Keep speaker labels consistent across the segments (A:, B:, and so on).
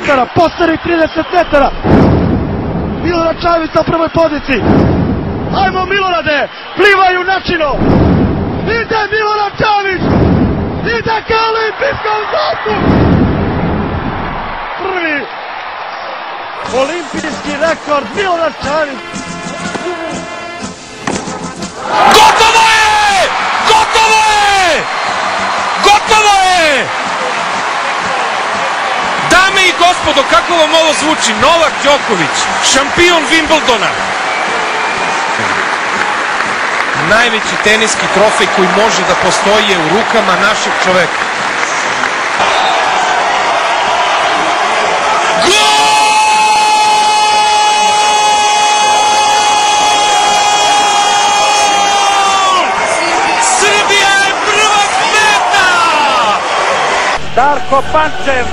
A: metara, poslednjih 30 metara. Milorad Čavić na prvoj poziciji. Ajmo Milorade, plivaju načino. Ide Milorad Čavić, ide ka olimpijskom zlatu. Prvi olimpijski rekord Milorad Čavić.
B: Gotovo je! Gotovo je! Gotovo je! Dame i gospodo, kako vam ovo zvuči? Novak Đoković, šampion Wimbledona. Najveći teniski trofej koji može da postoji je u rukama našeg čoveka. Srbija je prvak sveta!
C: Darko Pančev,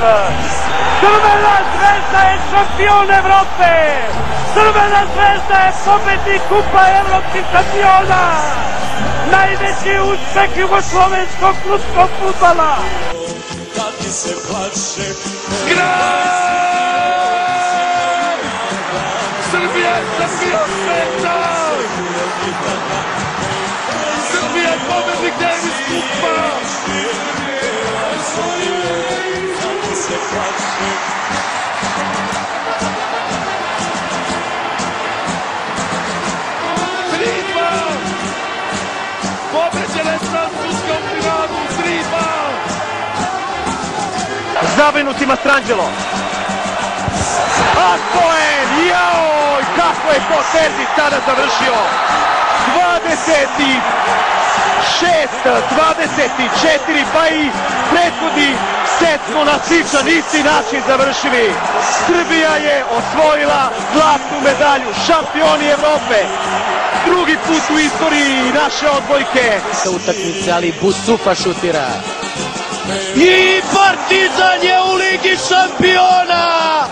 C: Crvena zvezda je šampion Evrope! Crvena zvezda je pobednik kupa evropskih šampiona! Najveći uspeh jugoslovenskog klubskog fudbala!
A: Grad! Srbija je šampion sveta! Srbija je pobednik Davis kupa! Pobeđena je Francuska u finalu, 3-2!
C: Zabrinuti Mastrangelo. A to je, jaoj, kako je to Terzić sada završio. 26-24, pa i prethodni set smo na sličan isti način završili. Srbija je osvojila zlatnu medalju, šampioni Evrope. Drugi put u istoriji naše odbojke.
D: Utakmice, ali Busufa šutira.
C: I Partizan je u Ligi šampiona!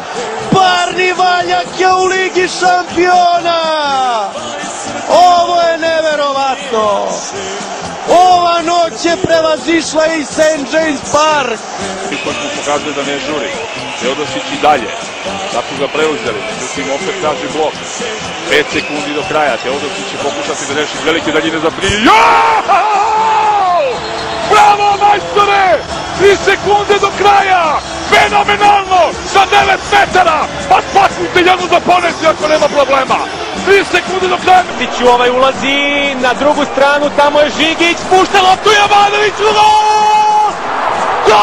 C: Parni Valjak je u Ligi šampiona! Ovo je neverovatno! Ova noć je prevazišla i St. James Park!
E: Koji mu pokazuje da ne žuri. Teodosić i dalje. Da su ga preuzeli, međutim opet traži blok. 5 sekundi do kraja. Teodosić će pokušati da reši velike daljine za pri... Bravo, majstore! 3 sekunde do kraja! Fenomenalno! Sa 9 metara! Pa spasnite jednu za ponesi ako nema problema! 3 sekunde do kraja!
C: Tiću ulazi na drugu stranu, tamo je Žigić, pušta loptu Jovanović, gol! Gol!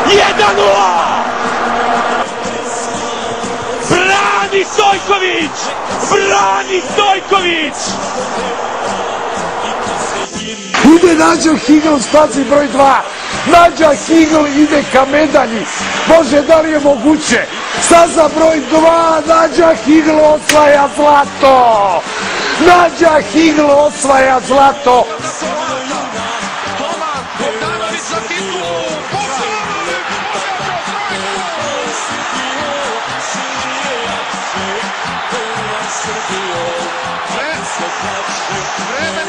C: 1-0! Brani Stojković! Brani Stojković!
F: Ide Nađo Higl, spazi broj 2. Nađa Higl ide ka medalji. Bože, da li je moguće? Sad za broj 2 Nađa Higl osvaja zlato. Nađa Higl osvaja zlato.
A: Vreme